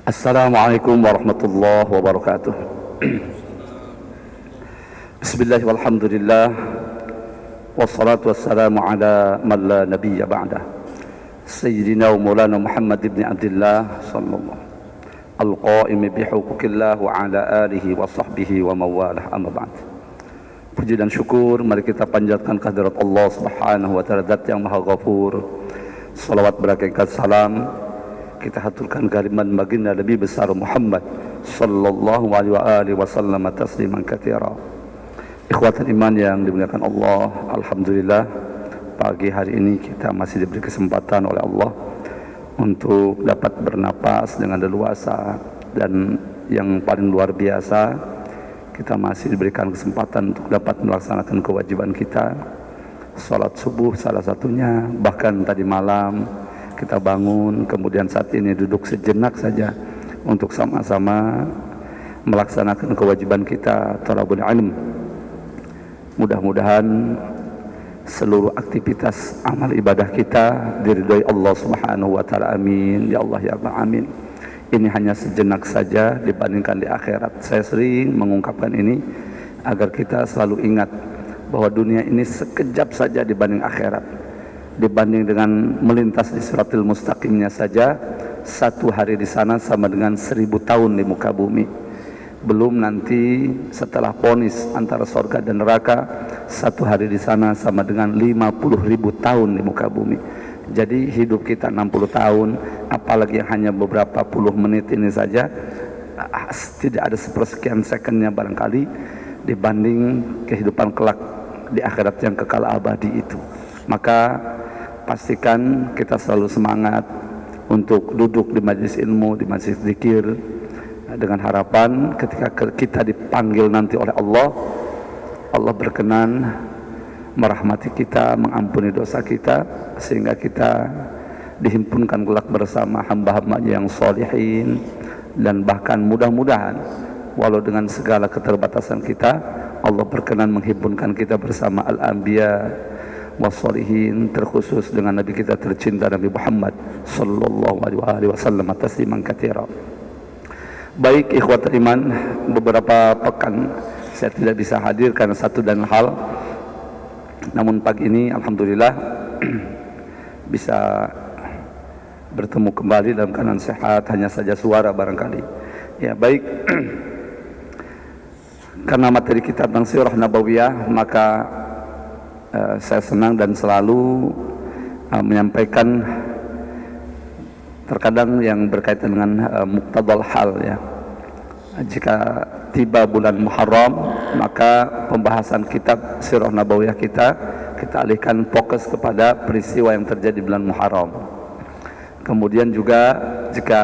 Assalamualaikum warahmatullahi wabarakatuh. Bismillah walhamdulillah wassalatu wassalamu ala man la nabiyya ba'dah Sayyidina wa maulana Muhammad ibn Abdullah sallallahu al-qa'imi bihuquqillah wa ala alihi wa sahbihi wa mawalah amma ba'd. Puji dan syukur mari kita panjatkan kehadirat Allah subhanahu wa ta'ala, zat yang maha ghafur. Salawat berakat salam kita haturkan kalimat baginda Nabi besar Muhammad sallallahu alaihi wasallam tasliman katsira. Ikhwatul iman yang dimuliakan Allah, alhamdulillah pagi hari ini kita masih diberi kesempatan oleh Allah untuk dapat bernapas dengan leluasa, dan yang paling luar biasa kita masih diberikan kesempatan untuk dapat melaksanakan kewajiban kita, salat subuh salah satunya. Bahkan tadi malam kita bangun, kemudian saat ini duduk sejenak saja untuk sama-sama melaksanakan kewajiban kita, thalabul ilm. Mudah-mudahan seluruh aktivitas amal ibadah kita diridhai Allah subhanahu wa ta'ala, amin ya Allah ya Rabbal amin. Ini hanya sejenak saja dibandingkan di akhirat. Saya sering mengungkapkan ini agar kita selalu ingat bahwa dunia ini sekejap saja dibanding akhirat. Dibanding dengan melintas di siratil mustaqimnya saja, satu hari di sana sama dengan 1000 tahun di muka bumi. Belum nanti setelah vonis antara surga dan neraka, satu hari di sana sama dengan 50.000 tahun di muka bumi. Jadi hidup kita 60 tahun, apalagi yang hanya beberapa puluh menit ini saja, tidak ada sepersekian secondnya barangkali dibanding kehidupan kelak di akhirat yang kekal abadi itu. Maka pastikan kita selalu semangat untuk duduk di majlis ilmu, di majlis zikir, dengan harapan ketika kita dipanggil nanti oleh Allah, Allah berkenan merahmati kita, mengampuni dosa kita, sehingga kita dihimpunkan kelak bersama hamba-hambanya yang sholihin. Dan bahkan mudah-mudahan walau dengan segala keterbatasan kita, Allah berkenan menghimpunkan kita bersama al-anbiya wassalihin, terkhusus dengan Nabi kita tercinta Nabi Muhammad sallallahu alaihi wasallam tasliman katsira. Baik ikhwatul iman, beberapa pekan saya tidak bisa hadir karena satu dan hal. Namun pagi ini alhamdulillah bisa bertemu kembali dalam keadaan sehat, hanya saja suara barangkali. Ya baik, karena materi kita tentang sirah nabawiyah, maka saya senang dan selalu menyampaikan terkadang yang berkaitan dengan muqtadal hal ya. Jika tiba bulan Muharram, maka pembahasan kitab sirah nabawiyah kita alihkan fokus kepada peristiwa yang terjadi di bulan Muharram. Kemudian juga jika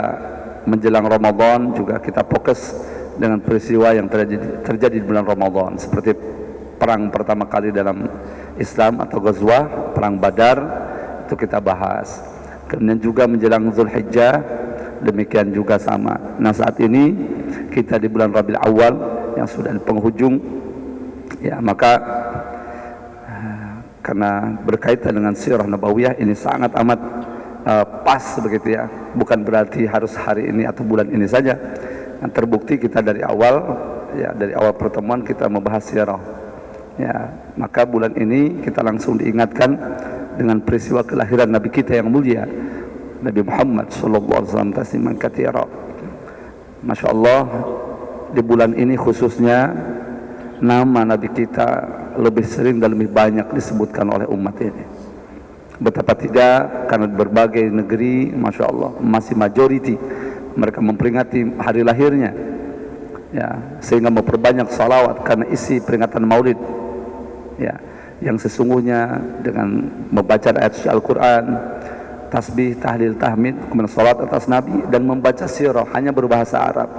menjelang Ramadan juga kita fokus dengan peristiwa yang terjadi di bulan Ramadan, seperti perang pertama kali dalam Islam atau Ghazwah, perang Badar, itu kita bahas. Kemudian juga menjelang Zulhijjah, demikian juga sama. Nah saat ini kita di bulan Rabiul Awal yang sudah di penghujung, ya maka karena berkaitan dengan sirah nabawiyah ini sangat amat pas begitu ya. Bukan berarti harus hari ini atau bulan ini saja. Yang terbukti kita dari awal, ya dari awal pertemuan kita membahas sirah. Ya, maka bulan ini kita langsung diingatkan dengan peristiwa kelahiran Nabi kita yang mulia, Nabi Muhammad sallallahu alaihi wasallam tasliman katsira. Masya Allah, di bulan ini khususnya nama Nabi kita lebih sering dan lebih banyak disebutkan oleh umat ini. Betapa tidak, karena berbagai negeri Masya Allah masih majority mereka memperingati hari lahirnya, ya, sehingga memperbanyak salawat karena isi peringatan maulid, ya, yang sesungguhnya dengan membaca ayat suci Al-Quran, tasbih, tahlil, tahmid, kemudian salat atas Nabi, dan membaca sirah hanya berbahasa Arab.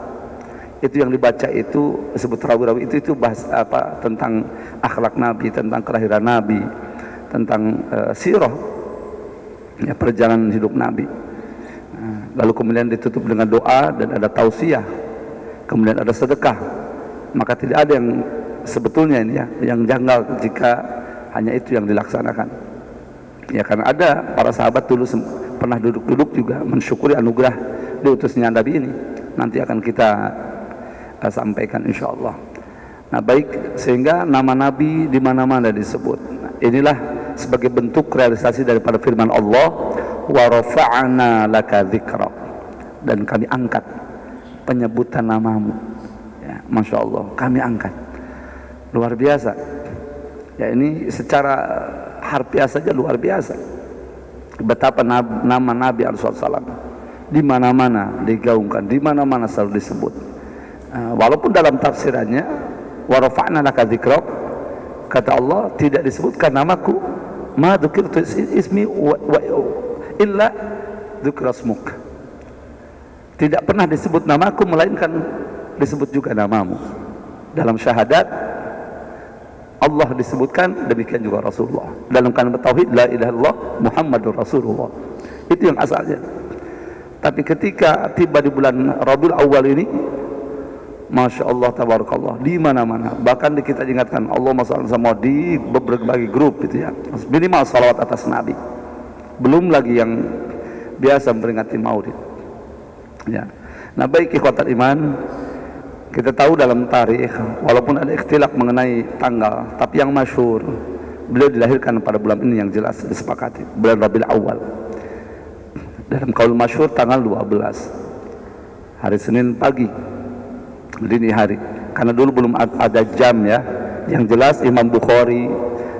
Itu yang dibaca itu disebut rawi-rawi, itu bahasa apa, tentang akhlak Nabi, tentang kelahiran Nabi, tentang sirah, ya, perjalanan hidup Nabi. Lalu kemudian ditutup dengan doa dan ada tausiah, kemudian ada sedekah. Maka tidak ada yang sebetulnya ini ya yang janggal jika hanya itu yang dilaksanakan. Ya, karena ada para sahabat dulu pernah duduk-duduk juga mensyukuri anugerah diutusnya Nabi ini. Nanti akan kita sampaikan insyaallah. Nah, baik, sehingga nama Nabi di mana-mana disebut. Nah, inilah sebagai bentuk realisasi daripada firman Allah, wa rafa'na laka dzikra, dan kami angkat penyebutan namamu. Ya, Masya Allah, kami angkat. Luar biasa. Ya, ini secara harfiah saja luar biasa. Betapa nama Nabi SAW di mana-mana digaungkan, di mana-mana selalu disebut. Walaupun dalam tafsirannya wa rafa'na laka dzikra, kata Allah tidak disebutkan namaku, ma dzukirtu ismi illa dzukra ismuk. Tidak pernah disebut namaku melainkan disebut juga namamu. Dalam syahadat Allah disebutkan, demikian juga Rasulullah. Dalam kalimat tauhid la ilaha illallah Muhammadur Rasulullah. Itu yang asalnya. Tapi ketika tiba di bulan Rabiul Awal ini, Masya Allah, tabarakallah, di mana-mana, bahkan kita ingatkan Allahumma shalli sama di berbagai grup gitu ya, minimal salawat atas Nabi. Belum lagi yang biasa memperingati Maulid. Ya. Nah, baik ikhwatal iman, kita tahu dalam tarikh, walaupun ada ikhtilaf mengenai tanggal, tapi yang masyhur beliau dilahirkan pada bulan ini yang jelas disepakati, bulan Rabiul Awal. Dalam kaul masyhur tanggal 12, hari Senin pagi, dini hari, karena dulu belum ada jam ya. Yang jelas Imam Bukhari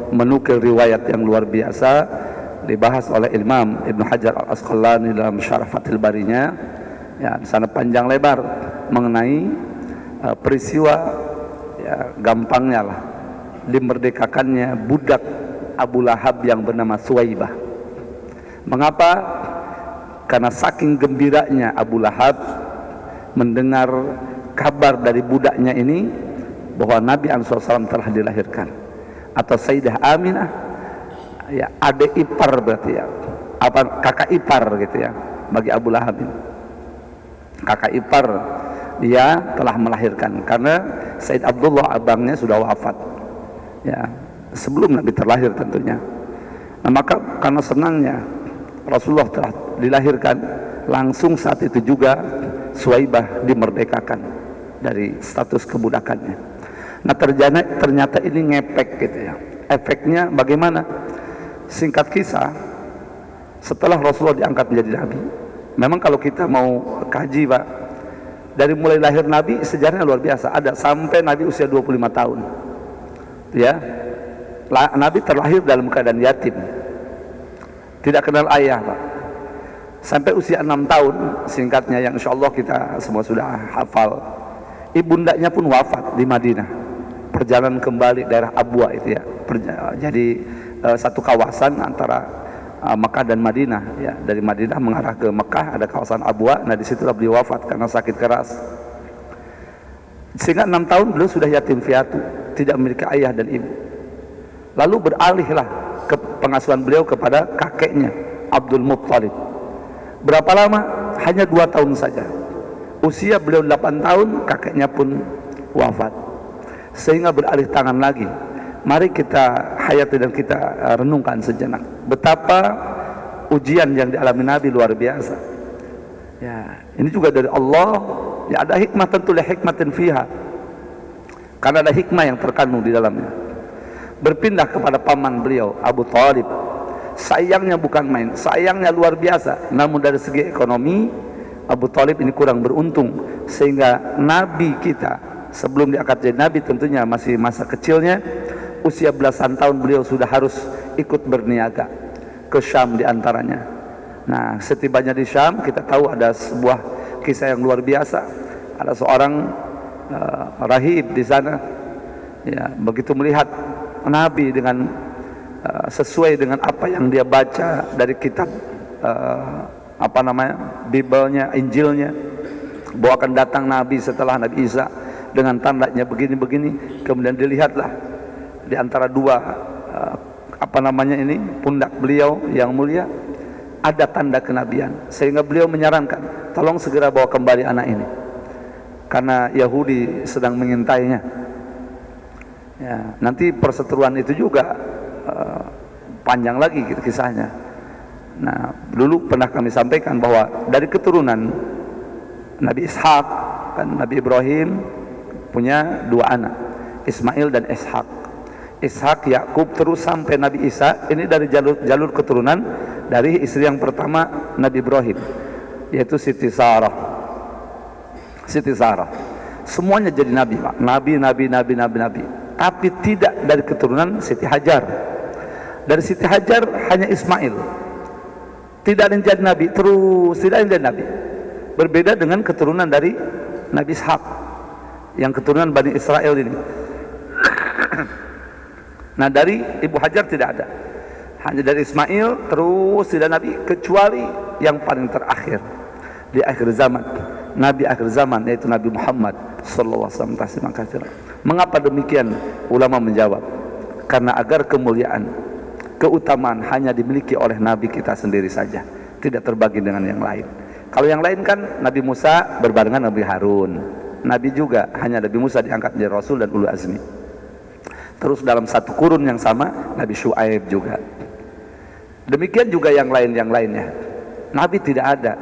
menukil riwayat yang luar biasa, dibahas oleh Imam Ibnu Hajar Al-Asqalani dalam Syarah Fathul Barinya. Ya, di sana panjang lebar mengenai peristiwa, ya, gampangnya lah, dimerdekakannya budak Abu Lahab yang bernama Suwaibah. Mengapa? Karena saking gembiranya Abu Lahab mendengar kabar dari budaknya ini bahwa Nabi SAW telah dilahirkan, atau Sayyidah Aminah, ya, adik ipar berarti ya, apa, kakak ipar gitu ya bagi Abu Lahab ini. Kakak ipar dia telah melahirkan, karena Said Abdullah abangnya sudah wafat ya sebelum Nabi terlahir tentunya. Nah, maka karena senangnya Rasulullah telah dilahirkan, langsung saat itu juga Suwaibah dimerdekakan dari status kebudakannya. Nah, ternyata ini ngepek gitu ya. Efeknya bagaimana? Singkat kisah, setelah Rasulullah diangkat menjadi Nabi, memang kalau kita mau kaji Pak, dari mulai lahir Nabi sejarahnya luar biasa, ada sampai Nabi usia 25 tahun ya. Nabi terlahir dalam keadaan yatim, tidak kenal ayah Pak, sampai usia 6 tahun singkatnya yang insya Allah kita semua sudah hafal. Ibundanya pun wafat di Madinah, perjalanan kembali daerah Abwa itu ya, jadi satu kawasan antara Mekah dan Madinah ya. Dari Madinah mengarah ke Mekah ada kawasan Abwa. Nah, disitulah beliau wafat karena sakit keras, sehingga 6 tahun beliau sudah yatim piatu, tidak memiliki ayah dan ibu. Lalu beralihlah ke pengasuhan beliau kepada kakeknya Abdul Muttalib. Berapa lama? Hanya 2 tahun saja. Usia beliau 8 tahun, kakeknya pun wafat, sehingga beralih tangan lagi. Mari kita hayati dan kita renungkan sejenak betapa ujian yang dialami Nabi luar biasa. Ya, ini juga dari Allah. Ya, ada hikmah, tentu la hikmatin fiha, karena ada hikmah yang terkandung di dalamnya. Berpindah kepada paman beliau Abu Thalib, sayangnya bukan main, sayangnya luar biasa. Namun dari segi ekonomi Abu Thalib ini kurang beruntung, sehingga Nabi kita sebelum diangkat jadi Nabi tentunya masih masa kecilnya, usia belasan tahun beliau sudah harus ikut berniaga ke Syam diantaranya. Nah, setibanya di Syam kita tahu ada sebuah kisah yang luar biasa. Ada seorang rahib di sana ya, begitu melihat Nabi dengan sesuai dengan apa yang dia baca dari kitab apa namanya, Biblenya, Injilnya, bahwa akan datang Nabi setelah Nabi Isa dengan tandanya begini-begini. Kemudian dilihatlah di antara dua apa namanya ini, pundak beliau yang mulia ada tanda kenabian, sehingga beliau menyarankan tolong segera bawa kembali anak ini karena Yahudi sedang mengintainya ya. Nanti perseteruan itu juga panjang lagi kisahnya. Nah, dulu pernah kami sampaikan bahwa dari keturunan Nabi Ishak, kan Nabi Ibrahim punya dua anak, Ismail dan Ishak. Ishak, Yakub, terus sampai Nabi Isa. Ini dari jalur keturunan dari istri yang pertama Nabi Ibrahim, yaitu Siti Sarah. Siti Sarah. Semuanya jadi nabi, Pak. Nabi. Tapi tidak dari keturunan Siti Hajar. Dari Siti Hajar hanya Ismail. Tidak ada yang jadi nabi, terus tidak ada yang jadi nabi. Berbeda dengan keturunan dari Nabi Ishak, yang keturunan Bani Israel ini. Nah, dari Ibu Hajar tidak ada. Hanya dari Ismail terus tidak nabi, kecuali yang paling terakhir di akhir zaman, Nabi akhir zaman, yaitu Nabi Muhammad sallallahu alaihi wasallam. Mengapa demikian? Ulama menjawab, karena agar kemuliaan, keutamaan hanya dimiliki oleh Nabi kita sendiri saja, tidak terbagi dengan yang lain. Kalau yang lain kan Nabi Musa berbarengan Nabi Harun, Nabi juga hanya Nabi Musa diangkat menjadi Rasul dan Ulul Azmi. Terus dalam satu kurun yang sama Nabi Syuaib juga. Demikian juga yang lainnya. Nabi tidak ada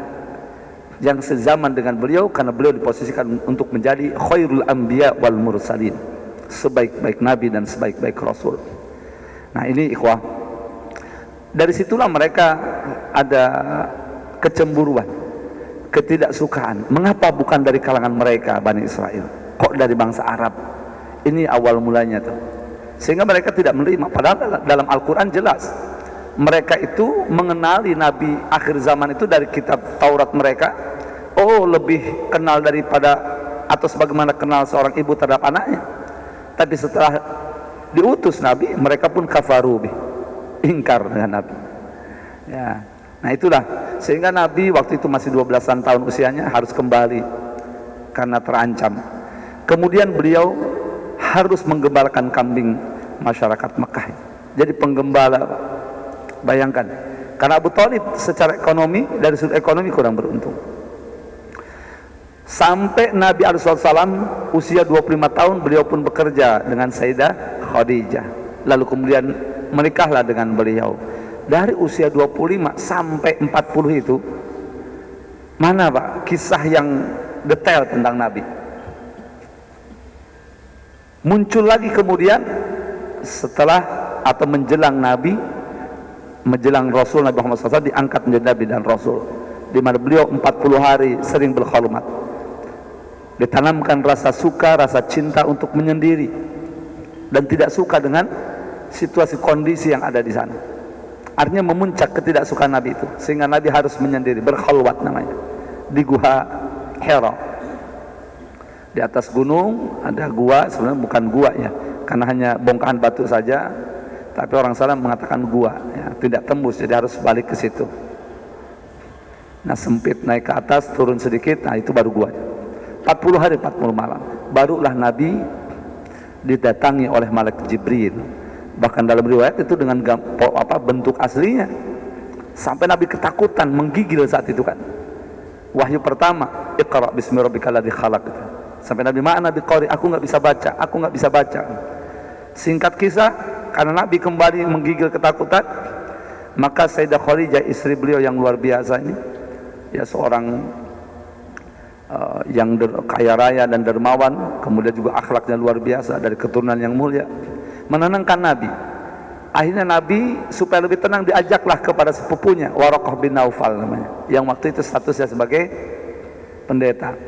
yang sezaman dengan beliau, karena beliau diposisikan untuk menjadi khairul anbiya wal mursalin, sebaik-baik Nabi dan sebaik-baik Rasul. Nah, ini ikhwah, dari situlah mereka ada kecemburuan, ketidaksukaan. Mengapa bukan dari kalangan mereka Bani Israel, kok dari bangsa Arab? Ini awal mulanya tuh, sehingga mereka tidak menerima. Padahal dalam Al-Quran jelas mereka itu mengenali Nabi akhir zaman itu dari kitab Taurat mereka. Oh, lebih kenal daripada, atau sebagaimana kenal seorang ibu terhadap anaknya. Tapi setelah diutus Nabi, mereka pun kafaru bih, ingkar dengan Nabi. Ya, nah itulah sehingga Nabi waktu itu masih 12-an tahun usianya harus kembali karena terancam. Kemudian beliau harus menggembalakan kambing masyarakat Mekah. Jadi penggembala, bayangkan, karena Abu Thalib secara ekonomi, dari sudut ekonomi kurang beruntung. Sampai Nabi SAW usia 25 tahun beliau pun bekerja dengan Sayyidah Khadijah, lalu kemudian menikahlah dengan beliau. Dari usia 25 sampai 40 itu, mana Pak kisah yang detail tentang Nabi? Muncul lagi kemudian setelah atau menjelang Nabi, menjelang Rasul Nabi Muhammad SAW diangkat menjadi Nabi dan Rasul, di mana beliau 40 hari sering berkhulumat, ditanamkan rasa suka, rasa cinta untuk menyendiri, dan tidak suka dengan situasi kondisi yang ada di sana. Artinya memuncak ketidaksukaan Nabi itu, sehingga Nabi harus menyendiri, berkhulwat namanya, di gua Hira. Di atas gunung ada gua, sebenarnya bukan gua ya, karena hanya bongkahan batu saja, tapi orang salah mengatakan gua ya, tidak tembus, jadi harus balik ke situ. Nah, sempit, naik ke atas, turun sedikit, nah itu baru gua. 40 hari 40 malam barulah Nabi didatangi oleh malaikat Jibril. Bahkan dalam riwayat itu dengan bentuk aslinya, sampai Nabi ketakutan, menggigil saat itu kan. Wahyu pertama, Iqra bismi rabbikal ladzi khalaq. Sampai Nabi, "Ma'ana biqari, aku nggak bisa baca." Singkat kisah, karena Nabi kembali menggigil ketakutan, maka Sayyidah Khadijah, istri beliau yang luar biasa ini, ya seorang yang kaya raya dan dermawan, kemudian juga akhlaknya luar biasa, dari keturunan yang mulia, menenangkan Nabi. Akhirnya Nabi supaya lebih tenang diajaklah kepada sepupunya, Waraqah bin Naufal namanya, yang waktu itu statusnya sebagai pendeta,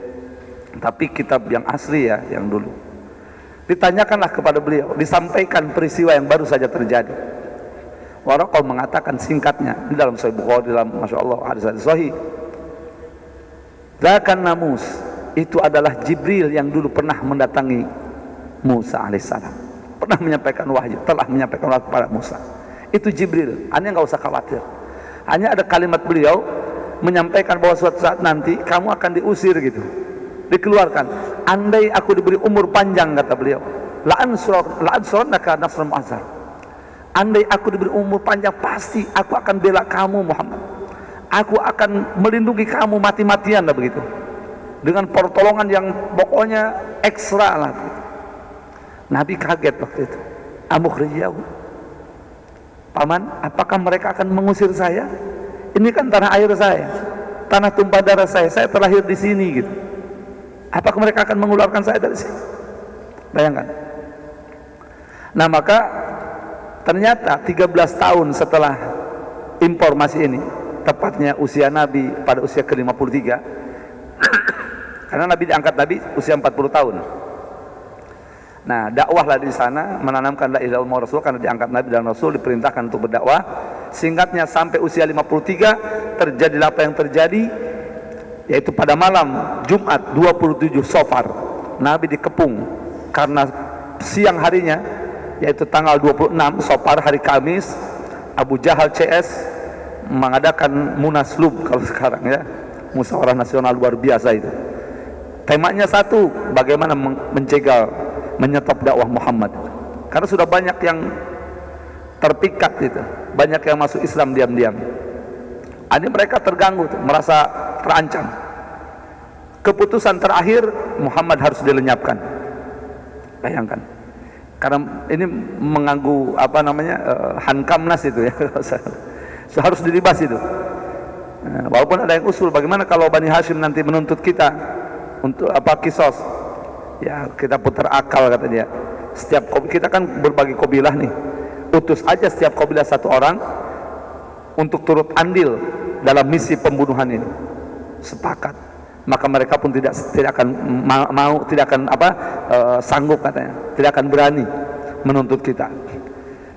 tapi kitab yang asli ya, yang dulu. Ditanyakanlah kepada beliau, disampaikan peristiwa yang baru saja terjadi. Waraqah mengatakan singkatnya, di dalam Sahih Bukhari, dalam Masya Allah hadis sahih, Zakan Namus, itu adalah Jibril yang dulu pernah mendatangi Musa alaihissalam, pernah menyampaikan wahyu, telah menyampaikan wahyu kepada Musa. Itu Jibril, Anda nggak usah khawatir. Hanya ada kalimat beliau menyampaikan bahwa suatu saat nanti kamu akan diusir gitu, dikeluarkan. Andai aku diberi umur panjang, kata beliau, la'ansurannaka nasran mu'azzar. Andai aku diberi umur panjang, pasti aku akan bela kamu Muhammad. Aku akan melindungi kamu mati-matian lah begitu, dengan pertolongan yang pokoknya ekstra lah begitu. Nabi kaget waktu itu, amukhrijahu, Paman, apakah mereka akan mengusir saya? Ini kan tanah air saya, tanah tumpah darah saya terlahir di sini gitu. Apakah mereka akan mengeluarkan saya dari sini? Bayangkan. Nah, maka ternyata 13 tahun setelah informasi ini, tepatnya usia Nabi pada usia ke-53, karena Nabi diangkat Nabi usia 40 tahun. Nah, dakwahlah di sana, menanamkan la ilaha illallah Rasul, karena diangkat Nabi dan Rasul, diperintahkan untuk berdakwah. Singkatnya, sampai usia 53 terjadilah apa yang terjadi, yaitu pada malam Jumat 27 Safar, Nabi dikepung karena siang harinya, yaitu tanggal 26 Safar, hari Kamis, Abu Jahal CS mengadakan Munaslub kalau sekarang ya, musyawarah nasional luar biasa itu. Temanya satu, bagaimana mencegal, menyetop dakwah Muhammad. Karena sudah banyak yang terpikat itu, banyak yang masuk Islam diam-diam. Ini mereka terganggu, merasa terancam. Keputusan terakhir, Muhammad harus dilenyapkan. Bayangkan, karena ini mengganggu apa namanya, Hankamnas itu ya. So, harus dilibas itu. Walaupun ada yang usul, bagaimana kalau Bani Hashim nanti menuntut kita untuk apa, kisos? Ya, kita putar akal, kata dia. Setiap kita kan berbagi kabilah nih, utus aja setiap kabilah satu orang untuk turut andil dalam misi pembunuhan ini. Sepakat, maka mereka pun tidak akan mau, tidak akan sanggup, katanya, tidak akan berani menuntut kita.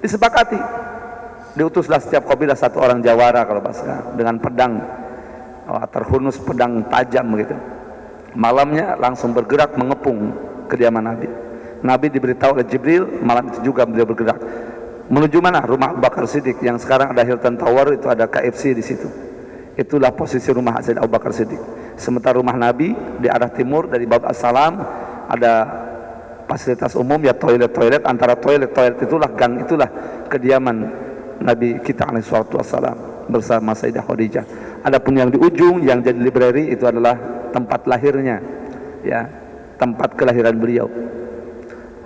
Disepakati, diutuslah setiap kabilah satu orang jawara kalau bahasa, dengan pedang, terhunus pedang tajam begitu. Malamnya langsung bergerak mengepung kediaman Nabi. Nabi diberitahu oleh Jibril, malam itu juga beliau bergerak menuju mana? Rumah Abu Bakar Siddiq, yang sekarang ada Hilton Tower, itu ada KFC di situ. Itulah posisi rumah Sayyidina Abu Bakar Siddiq. Sementara rumah Nabi di arah timur dari Bab As-Salam ada fasilitas umum, ya toilet. Antara toilet itulah gang, itulah kediaman Nabi kita alaihi wassalam bersama Sayyidah Khadijah. Adapun yang di ujung yang jadi library itu adalah tempat lahirnya, ya, tempat kelahiran beliau.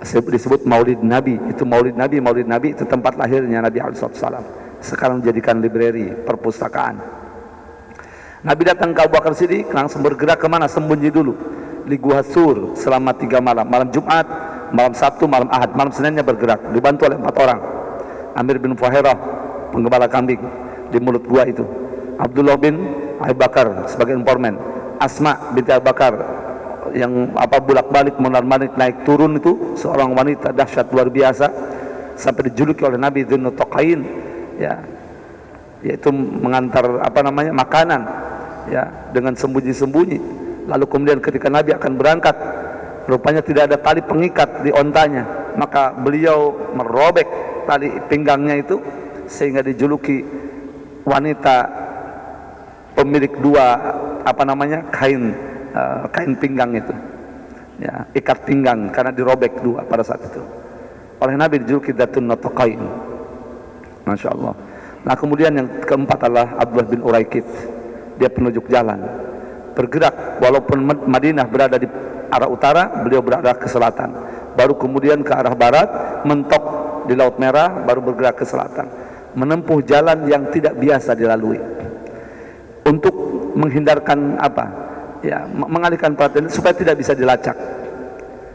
Disebut Maulid Nabi. Itu Maulid Nabi itu tempat lahirnya Nabi alaihi wassalam. Sekarang dijadikan library, perpustakaan. Nabi datang ke Abu Bakar Siddiq, langsung bergerak kemana? Sembunyi dulu di Gua Sur selama 3 malam. Malam Jumat, malam Sabtu, malam Ahad. Malam Seninnya bergerak, dibantu oleh 4 orang. Amir bin Fuhairah, penggembala kambing di mulut gua itu. Abdullah bin Abu Bakar sebagai informan. Asma binti Abu Bakar yang bolak-balik mondar-mandir naik turun, itu seorang wanita dahsyat luar biasa, sampai dijuluki oleh Nabi Dzun Nuqain, ya, yaitu mengantar makanan, ya, dengan sembunyi-sembunyi. Lalu kemudian ketika Nabi akan berangkat, rupanya tidak ada tali pengikat di ontanya, maka beliau merobek tali pinggangnya itu, sehingga dijuluki wanita pemilik 2 kain pinggang itu, ya, ikat pinggang, karena dirobek 2 pada saat itu oleh Nabi, dijuluki Dzatun Nuqain. Masya Allah. Nah, kemudian yang keempat adalah Abdullah bin Uraikid. Dia penunjuk jalan, bergerak, walaupun Madinah berada di arah utara, beliau berada ke selatan, baru kemudian ke arah barat, mentok di Laut Merah, baru bergerak ke selatan, menempuh jalan yang tidak biasa dilalui untuk menghindarkan mengalihkan perhatian supaya tidak bisa dilacak.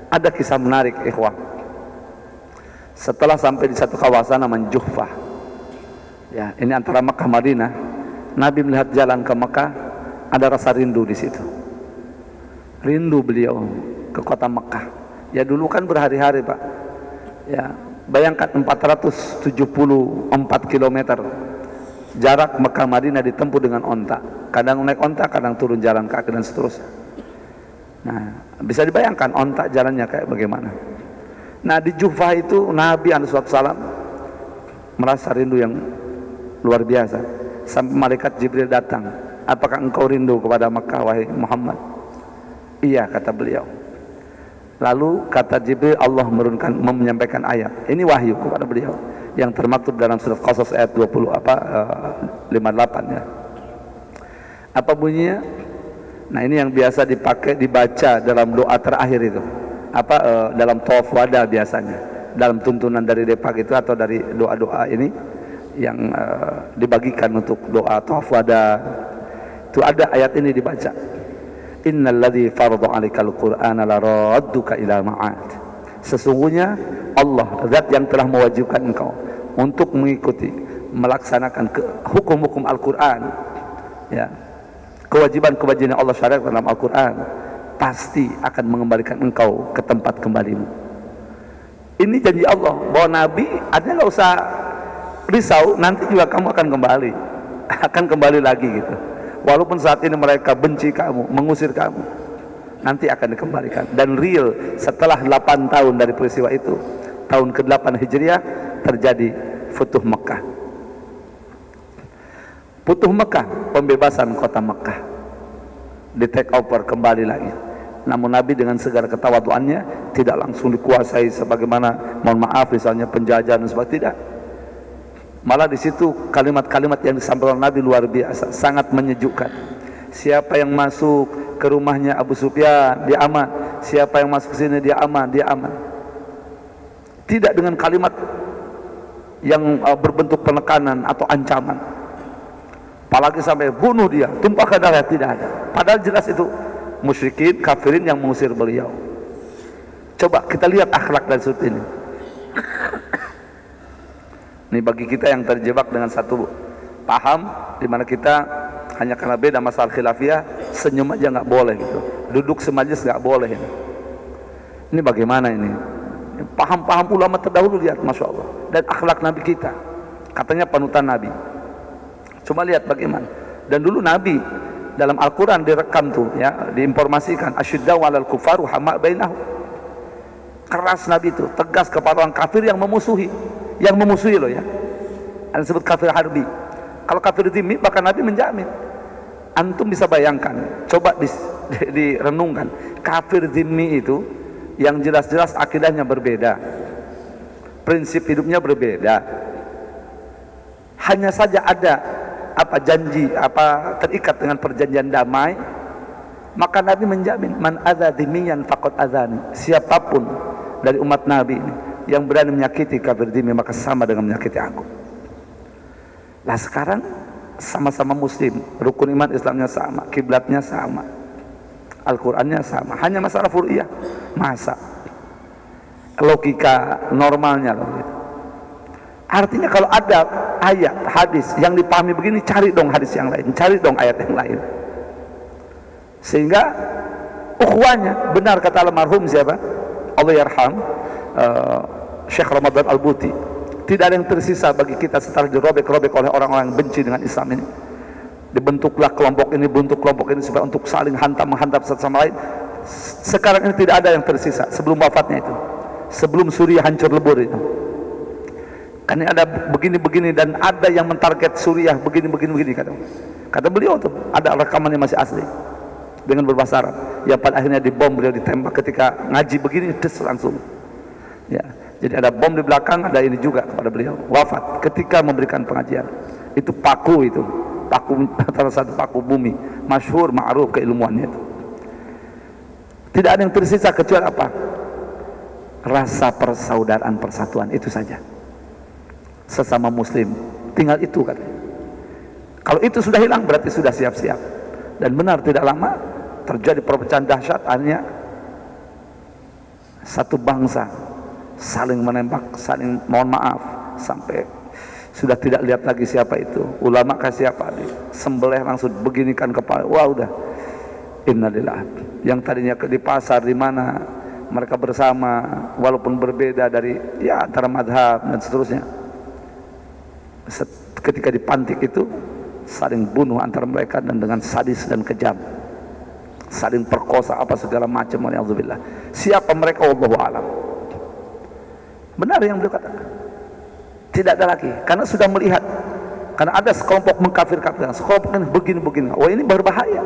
Ada kisah menarik, ikhwah. Setelah sampai di satu kawasan namanya Juhfah, ya, ini antara Mekah Madinah, Nabi melihat jalan ke Mekah, ada rasa rindu di situ. Rindu beliau ke kota Mekah. Ya, dulu kan berhari-hari, Pak. Ya, bayangkan 474 km jarak Mekah Madinah ditempuh dengan onta. Kadang naik onta, kadang turun jalan kaki dan seterusnya. Nah, bisa dibayangkan onta jalannya kayak bagaimana. Nah, di Juhfah itu Nabi SAW merasa rindu yang luar biasa, sampai malaikat Jibril datang. Apakah engkau rindu kepada Mekah, wahai Muhammad? Iya, kata beliau. Lalu kata Jibril, Allah menyampaikan ayat. Ini wahyu kepada beliau yang termaktub dalam surat Qasas ayat 58, ya. Apa bunyinya? Nah, ini yang biasa dibaca dalam doa terakhir itu. Dalam tawaf wada biasanya. Dalam tuntunan dari Depak itu atau dari doa-doa ini, yang dibagikan untuk doa tawaf wada, itu ada ayat ini dibaca, innalladzi farada 'alaikal qur'ana laradduka ila ma'ad. Sesungguhnya Allah, zat yang telah mewajibkan engkau untuk mengikuti, melaksanakan hukum-hukum Al-Qur'an, ya, kewajiban-kewajiban Allah syariatkan dalam Al-Qur'an, pasti akan mengembalikan engkau ke tempat kembalimu. Ini janji Allah bahwa Nabi artinya nggak usah risau, nanti juga kamu akan kembali lagi gitu. Walaupun saat ini mereka benci kamu, mengusir kamu, nanti akan dikembalikan. Dan real setelah 8 tahun dari peristiwa itu, tahun ke-8 Hijriah terjadi Futuh Mekah. Futuh Mekah, pembebasan kota Mekah, di take over kembali lagi. Namun Nabi dengan segala ketawaduannya tidak langsung dikuasai sebagaimana, mohon maaf, misalnya penjajahan dan sebagainya, tidak. Malah di situ kalimat-kalimat yang disampaikan Nabi luar biasa, sangat menyejukkan. Siapa yang masuk ke rumahnya Abu Sufyan, dia aman. Siapa yang masuk ke sini, dia aman, dia aman. Tidak dengan kalimat yang berbentuk penekanan atau ancaman. Apalagi sampai bunuh dia, tumpahkan darah, tidak ada. Padahal jelas itu musyrikin, kafirin yang mengusir beliau. Coba kita lihat akhlak dan sudut ini. Ini bagi kita yang terjebak dengan satu paham di mana kita hanya karena beda masalah khilafiyah, senyum aja nggak boleh gitu, duduk semajlis nggak boleh. Ini bagaimana ini? Paham-paham ulama terdahulu, lihat, masya Allah. Dan akhlak Nabi kita, katanya panutan Nabi. Coba lihat bagaimana. Dan dulu Nabi dalam Al-Quran direkam tuh, ya, diinformasikan, asyiddau 'alal kufaru hama' bainahum. Keras Nabi itu, tegas kepada orang kafir yang memusuhi loh, ya. Ada disebut kafir harbi. Kalau kafir dhimmi, bahkan Nabi menjamin. Antum bisa bayangkan, coba direnungkan, kafir dhimmi itu yang jelas-jelas akidahnya berbeda, prinsip hidupnya berbeda, hanya saja ada janji, terikat dengan perjanjian damai, maka Nabi menjamin, man adza dhimmiyan faqad adzani. Siapapun dari umat Nabi ini yang berani menyakiti kafir dhimmi, maka sama dengan menyakiti aku. Lah sekarang sama-sama muslim, rukun iman Islamnya sama, kiblatnya sama, Al-Qur'annya sama, hanya masalah fur'iyah. Masa logika normalnya loh gitu. Artinya kalau ada ayat, hadis yang dipahami begini, cari dong hadis yang lain, cari dong ayat yang lain. Sehingga ukhuwahnya benar, kata almarhum siapa? Allah yarham, Syekh Ramadan Al-Buti. Tidak ada yang tersisa bagi kita setelah dirobek-robek oleh orang-orang yang benci dengan Islam ini. Dibentuklah kelompok ini, bentuk kelompok ini supaya untuk saling menghantam satu sama lain. Sekarang ini tidak ada yang tersisa sebelum wafatnya itu, sebelum Suriah hancur lebur itu. Kan ada begini-begini, dan ada yang mentarget Suriah begini kata beliau tuh, ada rekamannya masih asli dengan berbahasa Arab, yang pada akhirnya dibom, beliau ditembak ketika ngaji begini, des langsung, ya. Jadi ada bom di belakang, ada ini juga kepada beliau, wafat ketika memberikan pengajian. Itu paku salah satu paku bumi, masyhur, ma'ruf keilmuannya itu. Tidak ada yang tersisa kecuali apa? Rasa persaudaraan, persatuan, itu saja. Sesama muslim, tinggal itu katanya. Kalau itu sudah hilang, berarti sudah siap-siap. Dan benar, tidak lama terjadi perpecahan dahsyat, hanya satu bangsa saling menembak, saling mohon maaf, sampai sudah tidak lihat lagi siapa itu, ulama kah siapa, sembelih langsung beginikan kepala. Wah, udah innalillah. Yang tadinya di pasar, di mana mereka bersama walaupun berbeda dari, ya, antara madhab dan seterusnya, ketika dipantik itu saling bunuh antara mereka, dan dengan sadis dan kejam, saling perkosa apa segala macam. Alhamdulillah. Siapa mereka, wallahu a'lam. Benar yang beliau katakan, tidak ada lagi, karena sudah melihat, karena ada sekelompok mengkafir-kafirkan, sekelompok ini begini-begini. Oh, ini berbahaya.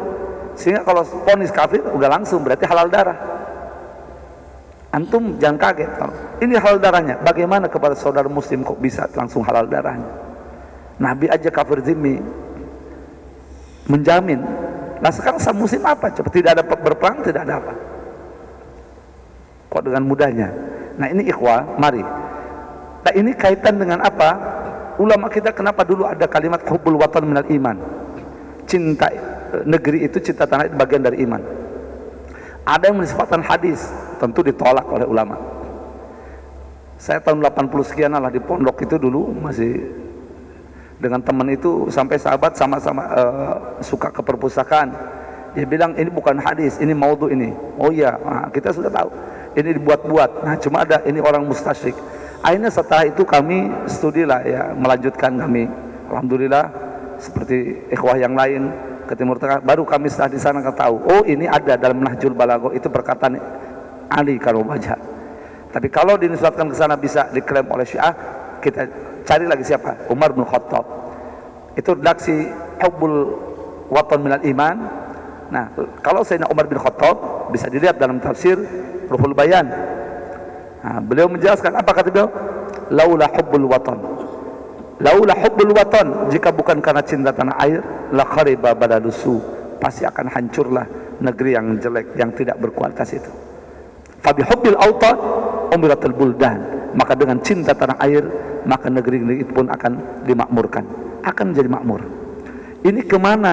Sehingga kalau vonis kafir udah langsung berarti halal darah. Antum jangan kaget kalau ini halal darahnya. Bagaimana kepada saudara muslim kok bisa langsung halal darahnya? Nabi aja kafir zimmi menjamin. Nah sekarang sama muslim apa? Coba, tidak ada berperang, tidak ada apa. Kok dengan mudahnya? Nah ini ikhwah, mari. Nah ini kaitan dengan apa? ulama kita kenapa dulu ada kalimat hubbul watan minal iman, cinta negeri itu, cinta tanah itu bagian dari iman. Ada yang mensifatkan hadis, tentu ditolak oleh ulama. Saya tahun 80 sekian lah di pondok itu dulu masih dengan teman itu, sampai sahabat sama-sama suka ke perpustakaan. Dia bilang ini bukan hadis, ini maudhu ini. Oh iya, nah, kita sudah tahu ini dibuat-buat. Nah cuma ada ini orang mustasyrik. Akhirnya setelah itu kami studi lah ya, melanjutkan kami. Alhamdulillah seperti ikhwah yang lain ke Timur Tengah, baru kami setelah di sana tahu, oh ini ada dalam Nahjul Balaghah, itu perkataan Ali Karomajah. Tapi kalau dinisbatkan ke sana bisa diklaim oleh Syiah, kita cari lagi siapa? Umar bin Khattab. Itu redaksi hubbul watan minal iman. Nah, kalau Sayyidina Umar bin Khattab bisa dilihat dalam tafsir Ruhul Bayan. Nah, beliau menjelaskan apa kata beliau? Laula hubbul watan. Laula hubbul watan, jika bukan karena cinta tanah air, la khariba baladusu, pasti akan hancurlah negeri yang jelek, yang tidak berkualitas itu. Fa bi hubbil awtan umiratul buldan, maka dengan cinta tanah air maka negeri-negeri itu pun akan dimakmurkan, akan menjadi makmur. Ini kemana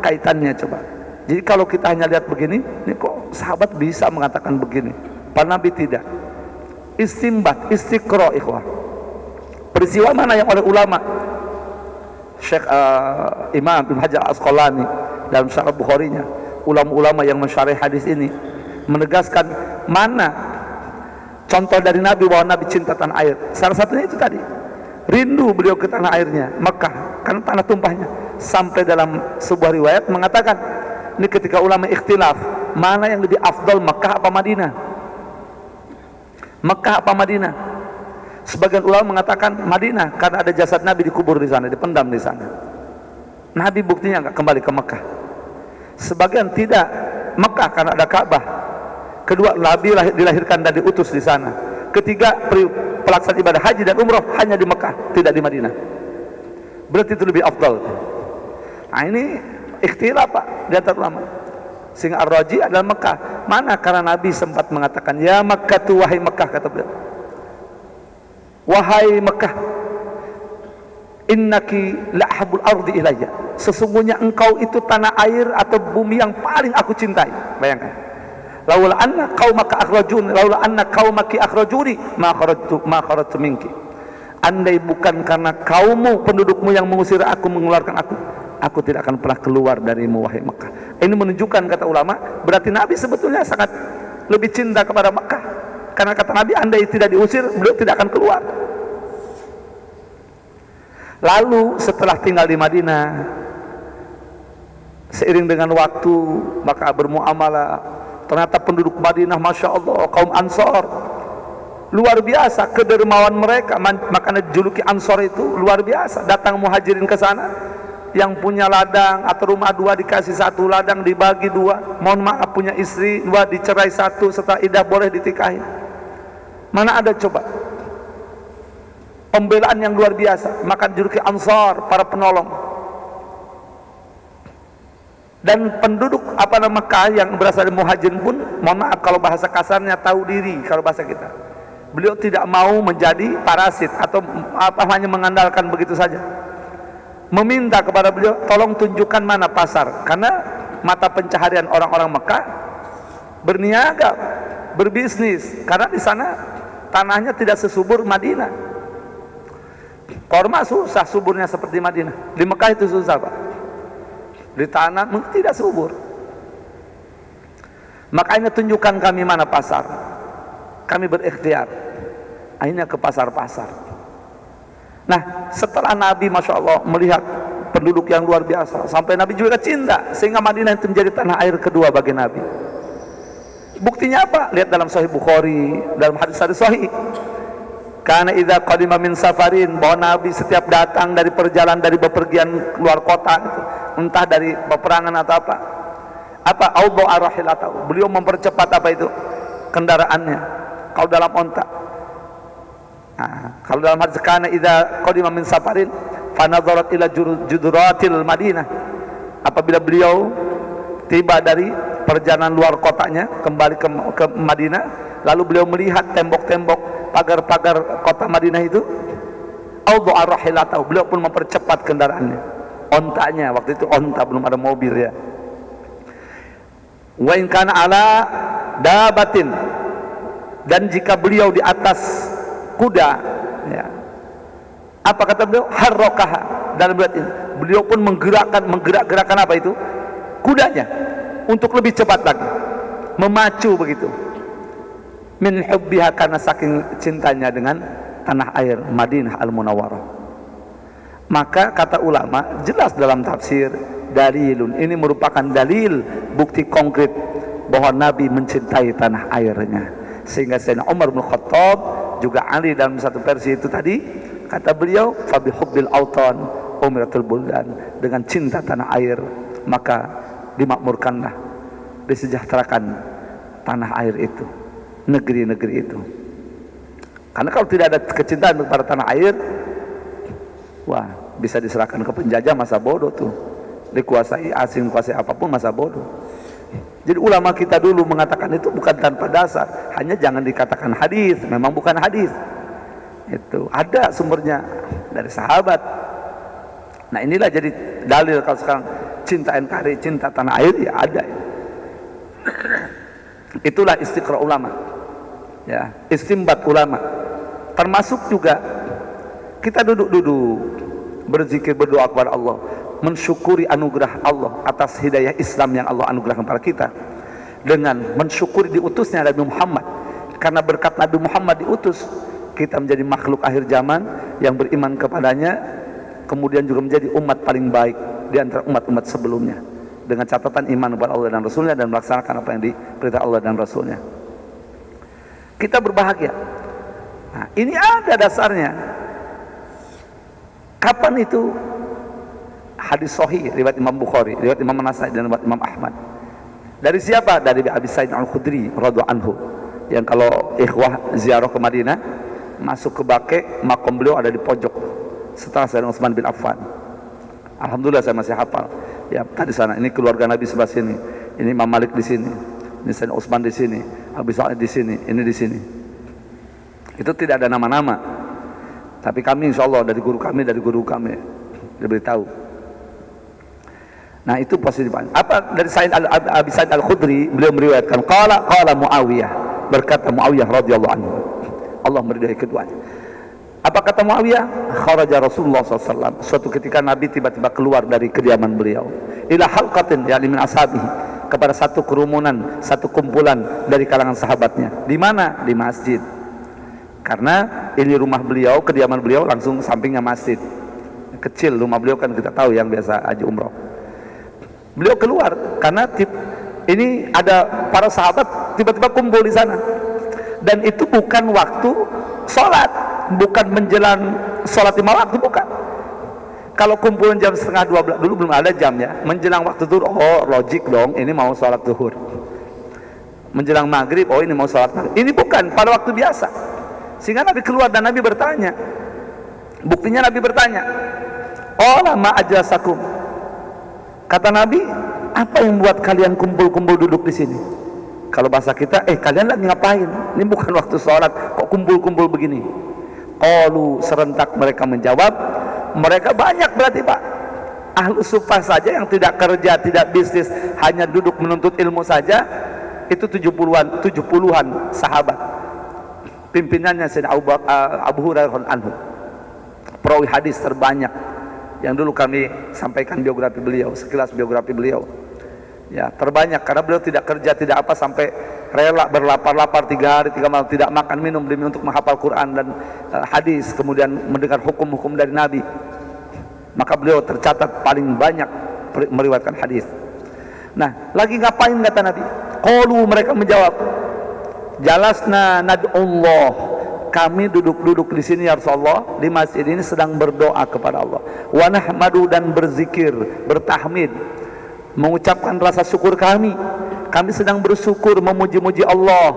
kaitannya coba? Jadi kalau kita hanya lihat begini, ini kok sahabat bisa mengatakan begini, para nabi tidak. Istimbat, istiqra ikhwah. Peristiwa mana yang oleh ulama Syekh Imam Ibn Hajar Asqalani dalam Syarah Bukharinya, ulama-ulama yang mensyarih hadis ini menegaskan mana contoh dari Nabi bahwa Nabi cinta tanah air. Salah satunya itu tadi, rindu beliau ke tanah airnya Mekah karena tanah tumpahnya. Sampai dalam sebuah riwayat mengatakan, ini ketika ulama ikhtilaf mana yang lebih afdal, Mekah apa Madinah, Mekah apa Madinah. Sebagian ulama mengatakan Madinah karena ada jasad Nabi dikubur di sana, dipendam di sana. Nabi buktinya nggak kembali ke Mekah. Sebagian tidak, Mekah karena ada Ka'bah. Kedua, Nabi dilahirkan dan diutus di sana. Ketiga, pelaksanaan ibadah haji dan umroh hanya di Mekah, tidak di Madinah. Berarti itu lebih afdal. Nah ini ikhtilaf Pak di antara ulama. Sehingga Ar-Raji adalah Mekah. Mana karena Nabi sempat mengatakan, ya Makkah tu, wahai Mekah, kata beliau, wahai Mekah, innaki la'habul ardi ilayya, sesungguhnya engkau itu tanah air atau bumi yang paling aku cintai. Bayangkan, laula anna qaumaka akhrajun, laula anna qaumaki akhrajuni ma kharajtu minki. Andai bukan karena kaummu, pendudukmu yang mengusir aku, mengeluarkan aku tidak akan pernah keluar darimu wahai Mekah. Ini menunjukkan, kata ulama, berarti Nabi sebetulnya sangat lebih cinta kepada Mekah. Karena kata Nabi, andai tidak diusir, beliau tidak akan keluar. Lalu setelah tinggal di Madinah, seiring dengan waktu, maka bermuamalah. Ternyata penduduk Madinah, Masya Allah, kaum Ansor, luar biasa kedermawan mereka. Makanya juluki Ansor itu luar biasa. Datang muhajirin ke sana, yang punya ladang atau rumah dua dikasih satu ladang, dibagi dua. Mohon maaf, punya istri dua dicerai satu, setelah idah boleh ditikahi. Mana ada coba pembelaan yang luar biasa. Maka juluki Ansar, para penolong. Dan penduduk Mekah yang berasal dari muhajirin pun, mohon maaf kalau bahasa kasarnya, tahu diri kalau bahasa kita. Beliau tidak mau menjadi parasit atau hanya mengandalkan begitu saja. Meminta kepada beliau, tolong tunjukkan mana pasar, karena mata pencaharian orang-orang Mekah berniaga, berbisnis, karena di sana tanahnya tidak sesubur Madinah. Korma susah suburnya seperti Madinah. Di Mekah itu susah Pak, di tanah tidak subur. Makanya tunjukkan kami mana pasar. Kami berikhtiar, akhirnya ke pasar-pasar. Nah, setelah Nabi Masya Allah melihat penduduk yang luar biasa, sampai Nabi juga cinta, sehingga Madinah itu menjadi tanah air kedua bagi Nabi. Buktinya apa? Lihat dalam Sahih Bukhari, dalam hadis-hadis Sahih. Karena idza qadima min safarin, bahwa Nabi setiap datang dari perjalanan, dari bepergian keluar kota itu, entah dari peperangan atau apa awda'a rahilatahu, beliau mempercepat apa itu kendaraannya. Kalau dalam onta, kalau dalam hadis, kana idza qadima min safarin fa nadharat ila juduratil Madinah, apabila beliau tiba dari perjalanan luar kotanya kembali ke Madinah, lalu beliau melihat tembok-tembok, pagar-pagar kota Madinah itu, Awda'a rahilatahu, beliau pun mempercepat kendaraannya, ontanya. Waktu itu onta, belum ada mobil ya. Wa in kana ala dabatin, dan jika beliau di atas kuda ya, apa kata beliau? Harrakaha, dalam riwayat ini beliau pun menggerak-gerakkan apa itu? Kudanya untuk lebih cepat lagi, memacu begitu. Min hubbiha, karena saking cintanya dengan tanah air Madinah Al-Munawwarah. Maka kata ulama jelas dalam tafsir, dalilun, ini merupakan dalil, bukti konkret bahwa Nabi mencintai tanah airnya. Sehingga Sayyidina Umar bin Khattab, juga Ali dalam satu versi itu tadi, kata beliau, fa bi hubbil autan umratul buldan, dengan cinta tanah air maka dimakmurkanlah, disejahterakan tanah air itu, negeri-negeri itu. Karena kalau tidak ada kecintaan kepada tanah air, wah, bisa diserahkan ke penjajah, masa bodoh tuh. Dikuasai asing, kuasai apapun, masa bodoh. Jadi ulama kita dulu mengatakan itu bukan tanpa dasar, hanya jangan dikatakan hadis, memang bukan hadis. Itu ada sumbernya dari sahabat. Nah, inilah jadi dalil kalau sekarang cinta NKRI, cinta tanah air, ya ada. Itulah istiqra ulama. Ya, istimbat ulama. Termasuk juga kita duduk-duduk berzikir, berdoa kepada Allah, mensyukuri anugerah Allah atas hidayah Islam yang Allah anugerahkan kepada kita, dengan mensyukuri diutusnya Nabi Muhammad. Karena berkat Nabi Muhammad diutus, kita menjadi makhluk akhir zaman yang beriman kepadanya, kemudian juga menjadi umat paling baik di antara umat-umat sebelumnya, dengan catatan iman kepada Allah dan Rasulnya dan melaksanakan apa yang diperintah Allah dan Rasulnya. Kita berbahagia. Nah, ini ada dasarnya. Kapan itu? Hadis sahih riwayat Imam Bukhari, riwayat Imam Nasai dan riwayat Imam Ahmad. Dari siapa? Dari Abi Sa'id Al-Khudri radhiyallahu anhu, yang kalau ikhwah ziarah ke Madinah, masuk ke Baqi, makom beliau ada di pojok setelah Sayyidina Utsman bin Affan. Alhamdulillah saya masih hafal. Ya, tadi sana, ini keluarga Nabi sebelah sini, ini Imam Malik di sini, ini Sayyidina Utsman di sini, Abi Sa'id di sini, ini di sini. Itu tidak ada nama-nama, tapi kami insya Allah dari guru kami diberitahu. Nah, itu positif. Apa dari Abi Sa'id Al-Khudri, beliau meriwayatkan qala Muawiyah, berkata Muawiyah radhiyallahu anhu, Allah meridai keduanya. Apa kata Muawiyah? Kharaja Rasulullah SAW, suatu ketika Nabi tiba-tiba keluar dari kediaman beliau, ila halqatin yani min ashabihi, kepada satu kerumunan, satu kumpulan dari kalangan sahabatnya. Di mana? Di masjid. Karena ini rumah beliau, kediaman beliau langsung sampingnya masjid. Kecil rumah beliau kan, kita tahu yang biasa haji umroh. Beliau keluar karena ini ada para sahabat tiba-tiba kumpul di sana, dan itu bukan waktu sholat, bukan menjelang sholat 5 waktu, bukan. Kalau kumpulan jam 11:30, dulu belum ada jam ya, menjelang waktu zuhur, oh logik dong, ini mau sholat zuhur. Menjelang maghrib, oh ini mau sholat maghrib. Ini bukan pada waktu biasa. Sehingga Nabi keluar dan Nabi bertanya. Buktinya Nabi bertanya, "Ola ma ajlasakum?" Kata Nabi, apa yang buat kalian kumpul-kumpul duduk di sini? Kalau bahasa kita, kalian lagi ngapain? Ini bukan waktu sholat, kok kumpul-kumpul begini? Qalu, serentak mereka menjawab, mereka banyak berarti Pak. Ahlu sufah saja yang tidak kerja, tidak bisnis, hanya duduk menuntut ilmu saja, itu 70-an sahabat. Pimpinannya Sayyidina Abu Hurairah anhu, perawi hadis terbanyak yang dulu kami sampaikan biografi beliau, sekilas biografi beliau. Ya, terbanyak karena beliau tidak kerja, tidak apa, sampai rela berlapar-lapar 3 hari 3 malam tidak makan minum demi untuk menghafal Quran dan hadis, kemudian mendengar hukum-hukum dari Nabi. Maka beliau tercatat paling banyak meriwayatkan hadis. Nah, lagi ngapain kata Nabi? Qalu, mereka menjawab, jalasna nad'ullah, kami duduk-duduk di sini ya Rasulullah, di masjid ini sedang berdoa kepada Allah. Wa nahmadu, dan berzikir, bertahmid, mengucapkan rasa syukur kami. Kami sedang bersyukur, memuji-muji Allah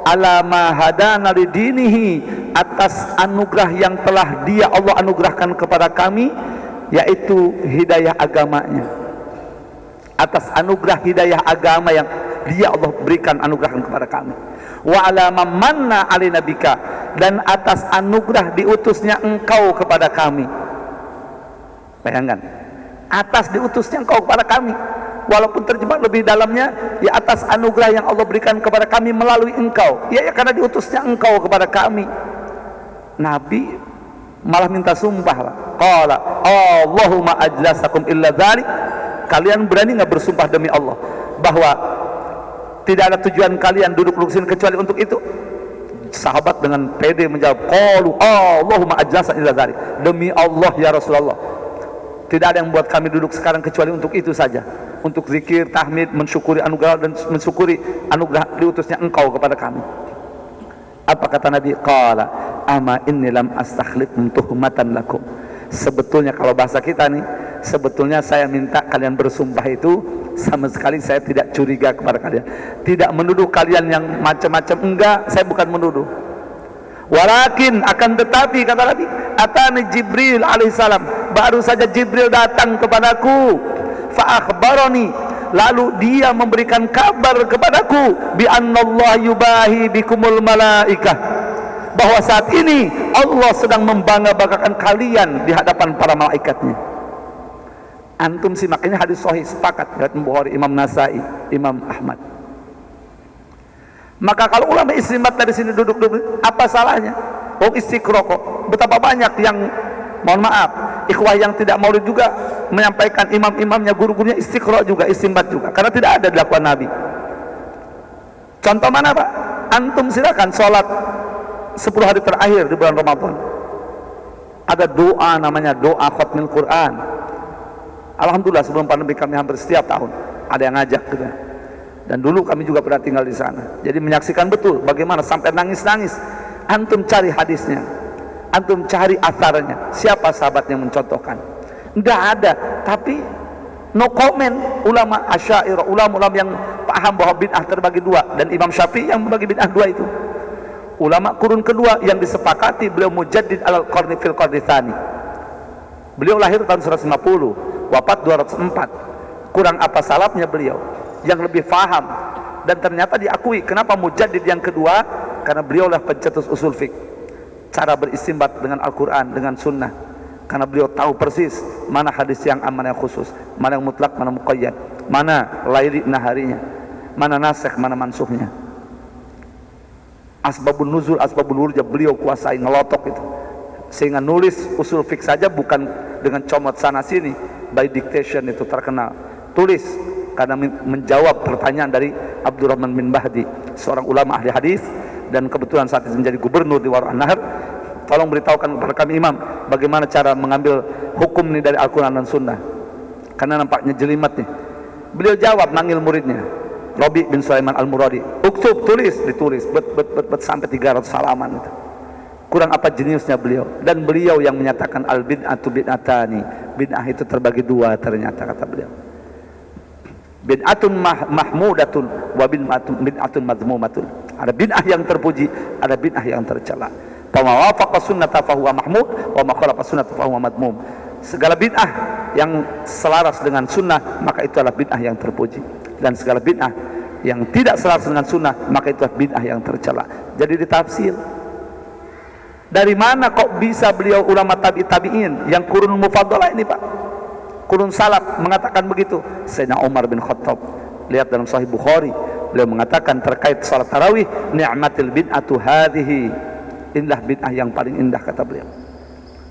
ala ma hadana lidinihi, atas anugerah yang telah Dia Allah anugerahkan kepada kami, yaitu hidayah agamanya. Atas anugerah hidayah agama yang Dia Allah berikan, anugerahkan kepada kami. Wa ala manna alaina bika, dan atas anugerah diutusnya engkau kepada kami. Bayangkan, atas diutusnya engkau kepada kami. Walaupun terjemah lebih dalamnya, ya atas anugerah yang Allah berikan kepada kami melalui engkau. Ya karena diutusnya engkau kepada kami. Nabi malah minta sumpah lah. Qala Allahumma ajlasakum illa dzalik. Kalian berani nggak bersumpah demi Allah bahwa tidak ada tujuan kalian duduk-duduk sini kecuali untuk itu? Sahabat dengan pede menjawab, qalu Allahumma ajlasan illa dzalik. Demi Allah ya Rasulullah, tidak ada yang membuat kami duduk sekarang kecuali untuk itu saja, untuk zikir, tahmid, mensyukuri anugerah dan mensyukuri anugerah diutusnya engkau kepada kami. Apa kata Nabi? Qala ama inni lam astakhliqum tuhmatan lakum. Sebetulnya kalau bahasa kita nih, sebetulnya saya minta kalian bersumpah itu sama sekali saya tidak curiga kepada kalian, tidak menuduh kalian yang macam-macam, enggak, saya bukan menuduh. Walakin akan tetapi kata Nabi, atani Jibril alaihissalam, baru saja Jibril datang kepadaku, fa akhbarani, lalu dia memberikan kabar kepadaku, bi annallahu yubahi bikumul malaikah, bahwa saat ini Allah sedang membangga-banggakan kalian di hadapan para malaikatnya. Antum simak, ini hadis sahih, sepakat riwayat Bukhari, Imam Nasai, Imam Ahmad. Maka kalau ulama istinbat dari sini duduk-duduk, apa salahnya? Oh istiqra kok. Betapa banyak yang, mohon maaf, ikhwah yang tidak maulid juga menyampaikan, imam-imamnya, guru-gurunya istiqra juga, istinbat juga, karena tidak ada dilakukan Nabi. Contoh mana Pak? Antum silakan sholat 10 hari terakhir di bulan Ramadan, ada doa namanya doa khatmil Quran. Alhamdulillah sebelum pandemi kami hampir setiap tahun ada yang ngajak juga. Dan dulu kami juga pernah tinggal di sana. Jadi menyaksikan betul bagaimana sampai nangis-nangis. Antum cari hadisnya, antum cari atharnya. Siapa sahabat yang mencontohkan? Enggak ada. Tapi no comment. Ulama Asy'ariyah, ulama-ulama yang paham bahwa bid'ah terbagi dua, dan Imam Syafi'i yang membagi bid'ah dua itu. Ulama kurun kedua yang disepakati, beliau mujaddid alal qarni fil qarni tsani. Beliau lahir tahun 150, wafat 204. Kurang apa salafnya beliau yang lebih faham, dan ternyata diakui. Kenapa mujaddid yang kedua? Karena beliaulah pencetus usul fiqh, cara beristinbat dengan Al-Quran, dengan Sunnah. Karena beliau tahu persis mana hadis yang aman, yang khusus, mana yang mutlak, mana muqayyad, mana laili naharinya, mana nasikh, mana mansukhnya. Asbabun nuzul, asbabul wurud beliau kuasai, ngelotok itu. Sehingga nulis usul fiqh saja bukan dengan comot sana sini, by dictation itu terkenal. Tulis karena menjawab pertanyaan dari Abdurrahman bin Mahdi, seorang ulama ahli hadis, dan kebetulan saat itu menjadi gubernur di Warah Nahar. Tolong beritahukan kepada kami imam, bagaimana cara mengambil hukum ini dari Al-Quran dan Sunnah, karena nampaknya jelimat nih. Beliau jawab, manggil muridnya, Rabi bin Sulaiman Al-Muradi, uktub, tulis, ditulis, bet sampai 300 halaman itu. Kurang apa jeniusnya beliau. Dan beliau yang menyatakan al-bid'atu bid'atani, bid'ah itu terbagi dua ternyata, kata beliau. Bid'atun mahmudatun wa bid'atun madhmumatun. Ada bid'ah yang terpuji, ada bid'ah yang tercela. Fa ma wafaqa sunnata fa huwa mahmud, wa ma khalafa sunnata fa huwa madhmum. Segala bid'ah yang selaras dengan sunnah, maka itu adalah bid'ah yang terpuji, dan segala bid'ah yang tidak selaras dengan sunnah, maka itu adalah bid'ah yang tercela. Jadi ditafsir. Dari mana kok bisa beliau ulama tabi'in yang kurun mufaddalah ini Pak, kurun salaf, mengatakan begitu? Sayyidina Umar bin Khattab, lihat dalam Sahih Bukhari, beliau mengatakan terkait salat tarawih, ni'matil bid'atu hadhihi, indah bid'ah yang paling indah, kata beliau.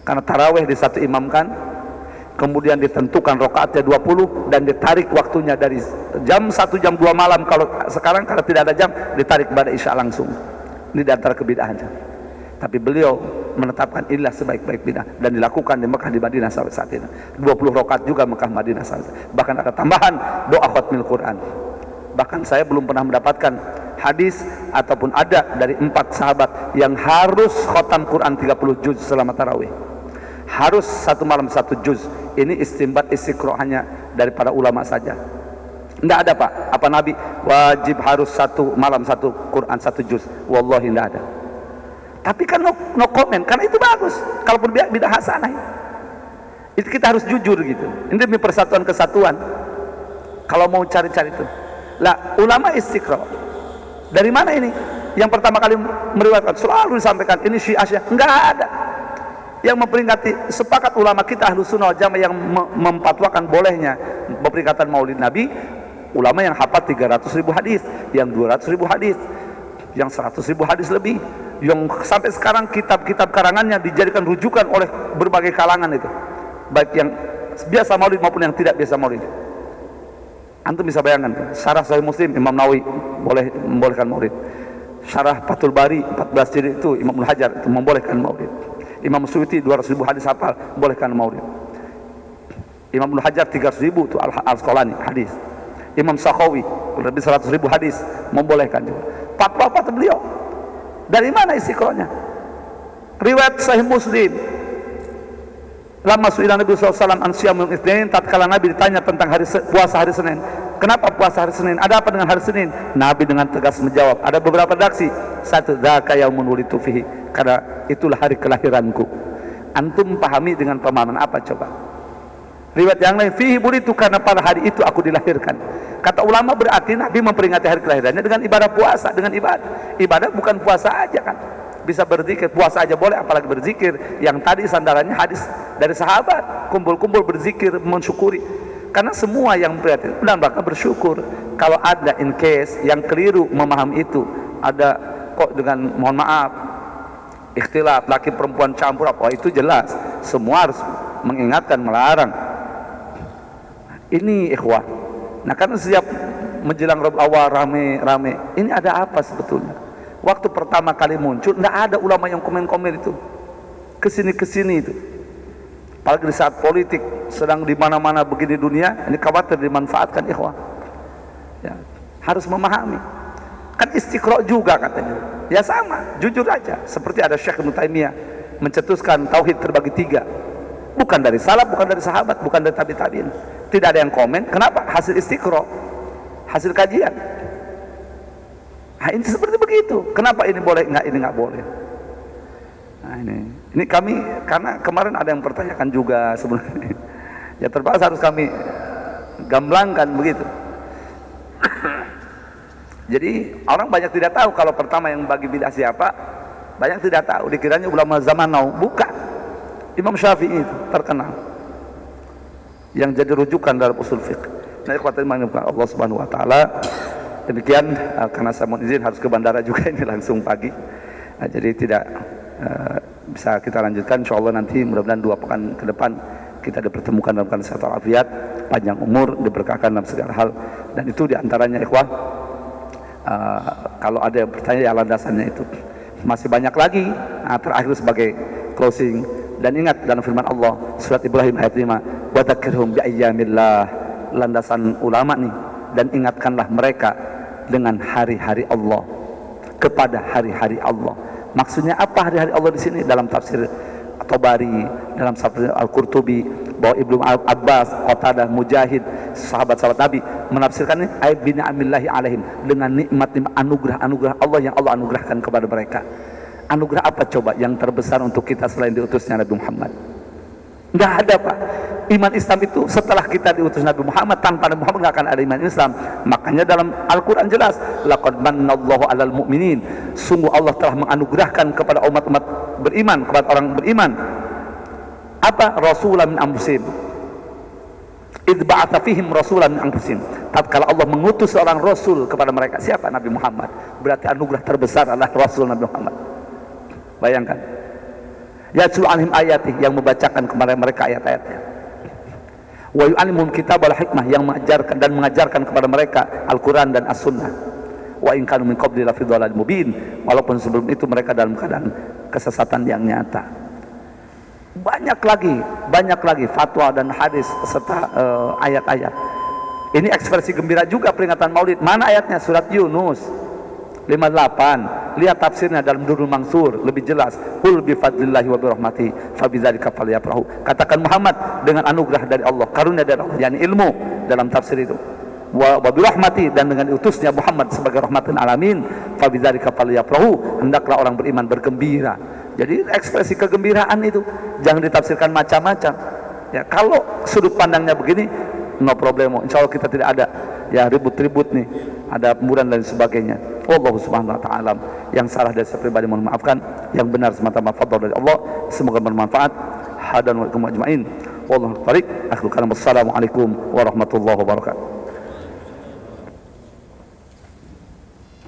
Karena tarawih di satu imamkan, kemudian ditentukan rakaatnya 20, dan ditarik waktunya dari jam 1 jam 2 malam. Kalau sekarang karena tidak ada jam, ditarik pada isya langsung. Ini di antara kebid'ahan. Tapi beliau menetapkan inilah sebaik-baik bid'ah, dan dilakukan di Mekah, di Madinah sampai saat ini. 20 rakaat juga Mekah, Madinah sampai. Bahkan ada tambahan doa khatmil Quran. Bahkan saya belum pernah mendapatkan hadis ataupun ada dari 4 sahabat yang harus khatam Quran 30 juz selama tarawih. Harus satu malam 1 juz. Ini istinbat istiqra hanya dari para ulama saja. Tidak ada Pak. Apa Nabi wajib harus satu malam 1 Quran 1 juz? Wallahi tidak ada. Tapi kan no comment, karena itu bagus. Kalaupun bid'ah hasanah, itu kita harus jujur gitu. Ini demi persatuan kesatuan. Kalau mau cari-cari itu, lah ulama istiqra. Dari mana ini? yang pertama kali meriwayatkan, selalu disampaikan ini Syiah, enggak ada. Yang memperingati, sepakat ulama kita Ahlus Sunnah wal Jamaah yang memfatwakan bolehnya memperingatan Maulid Nabi, ulama yang hafal 300.000 hadis, yang 200.000 hadis, yang 100.000 hadis lebih, yang sampai sekarang kitab-kitab karangannya dijadikan rujukan oleh berbagai kalangan itu, baik yang biasa maulid maupun yang tidak biasa maulid. Antum bisa bayangkan, syarah Sahih Muslim Imam Nawawi membolehkan maulid, syarah Fathul Bari 14 jilid itu Imam Ibnu Hajar itu membolehkan maulid, Imam Suyuti 200.000 hadis hafal bolehkan maulid, Imam Ibnu Hajar 300.000 itu Al-Asqalani hadis, Imam Sakhawi lebih 100.000 hadis membolehkan juga. Fatwa beliau. Dari mana istiqrohnya? Riwayat Sahih Muslim. Lama su'ilan Nabi SAW an siyamul itsnain, tatkala Nabi ditanya tentang puasa hari Senin. Kenapa puasa hari Senin? Ada apa dengan hari Senin? Nabi dengan tegas menjawab. Ada beberapa redaksi. Satu, dzaka yaumun wulidtu fihi. Karena itulah hari kelahiranku. Antum pahami dengan pemahaman apa coba? Riwayat yang lain, fihi wulidtu, karena pada hari itu aku dilahirkan. Kata ulama berarti Nabi memperingati hari kelahirannya dengan ibadah puasa, dengan ibadah. Ibadah bukan puasa aja kan. Bisa berzikir, puasa aja boleh, apalagi berzikir. Yang tadi sandarannya hadis dari sahabat, kumpul-kumpul berzikir, mensyukuri. Karena semua yang berarti dan bakal bersyukur. Kalau ada in case yang keliru memahami itu, ada kok dengan mohon maaf ikhtilaf laki perempuan campur apa, itu jelas semua harus mengingatkan, melarang. Ini ikhwah. Nah, karena setiap menjelang Rabiul Awal rame-rame, ini ada apa sebetulnya? Waktu pertama kali muncul, tidak ada ulama yang komen-komen itu, kesini-kesini itu. Apalagi di saat politik sedang di mana-mana begini dunia, ini khawatir dimanfaatkan ikhwah. Ya, harus memahami. Kan istiqra juga katanya. Ya sama, jujur aja. Seperti ada Syekh Ibnu Taimiyah mencetuskan tauhid terbagi 3. Bukan dari salaf, bukan dari sahabat, bukan dari tabi'in. Tidak ada yang komen. Kenapa? Hasil istiqra, hasil kajian. Nah, ini seperti begitu. Kenapa ini boleh, ini nggak boleh? Nah, ini kami, karena kemarin ada yang pertanyakan juga sebenarnya. Ya terpaksa harus kami gamblangkan begitu. Jadi orang banyak tidak tahu kalau pertama yang bagi bid'ah siapa. Banyak tidak tahu. Dikiranya ulama zaman now. Bukan. Imam Syafi'i itu terkenal, yang jadi rujukan dalam usul fiqh. Nah, ikhwatul iman Allah Subhanahu wa taala. Demikian, karena saya mohon izin harus ke bandara juga ini langsung pagi. Nah, jadi tidak bisa kita lanjutkan. Insyaallah nanti mudah-mudahan 2 pekan ke depan kita dipertemukan dalam keadaan sehat walafiat, panjang umur, diberkahkan dalam segala hal. Dan itu diantaranya ikhwah, kalau ada yang bertanya ya landasannya itu. Masih banyak lagi. Nah, terakhir sebagai closing, dan ingat dalam firman Allah surat Ibrahim ayat 5, wa dzakirhum bi ayyamillah, landasan ulama nih, dan ingatkanlah mereka dengan hari-hari Allah, kepada hari-hari Allah. Maksudnya apa hari-hari Allah di sini? Dalam tafsir At-Tabari, dalam tafsir Al-Qurtubi, bahwa Ibnu Abbas, Qatadah, Mujahid, sahabat-sahabat Nabi menafsirkan ini ayat bi ni'amillahi alaihim, dengan nikmat anugerah Allah yang Allah anugerahkan kepada mereka. Anugerah apa coba yang terbesar untuk kita selain diutusnya Nabi Muhammad? Enggak ada, Pak. Iman Islam itu setelah kita diutus Nabi Muhammad, tanpa Nabi Muhammad enggak akan ada iman Islam. Makanya dalam Al-Quran jelas, laqad mannallahu 'alal mu'minin, sungguh Allah telah menganugerahkan kepada umat-umat beriman, kepada orang beriman, apa? Rasulan min anfusihim, idz ba'atsa fihim rasulan min anfusihim. Tatkala Allah mengutus seorang rasul kepada mereka, siapa? Nabi Muhammad. Berarti anugerah terbesar adalah Rasul Nabi Muhammad. Bayangkan, yatlu anhum ayatih, yang membacakan kepada mereka ayat-ayatnya, wa yu'allimuhum kitab wal hikmah, yang mengajarkan dan mengajarkan kepada mereka Al-Quran dan As-Sunnah, wa in kanu min qabli lafi dhalalin mubin, walaupun sebelum itu mereka dalam keadaan kesesatan yang nyata. Banyak lagi fatwa dan hadis serta ayat-ayat. Ini ekspresi gembira juga peringatan Maulid. Mana ayatnya? Surat Yunus 58. Lihat tafsirnya dalam Durrul Mansur, lebih jelas. Qul bi fadlillahi wa bi rahmatihi fa bidzalika falyafrahu. Katakan Muhammad, dengan anugerah dari Allah, karunia dari Allah, yakni ilmu dalam tafsir itu. Wa bi rahmati, dan dengan diutusnya Muhammad sebagai rahmatan alamin, fa bidzalika falyafrahu, hendaklah orang beriman bergembira. Jadi ekspresi kegembiraan itu jangan ditafsirkan macam-macam. Ya, kalau sudut pandangnya begini, no problemo. Insya Allah kita tidak ada ya ribut-ribut nih, ada pembunuhan dan sebagainya. Allah subhanahu wa ta'ala. Yang salah dari saya pribadi mohon maafkan, yang benar semata-mata fadl dari Allah, semoga bermanfaat. Hadan wa ikum ajma'in. Wallahu a'lam. Akhir kalam. Assalamualaikum warahmatullahi wabarakatuh.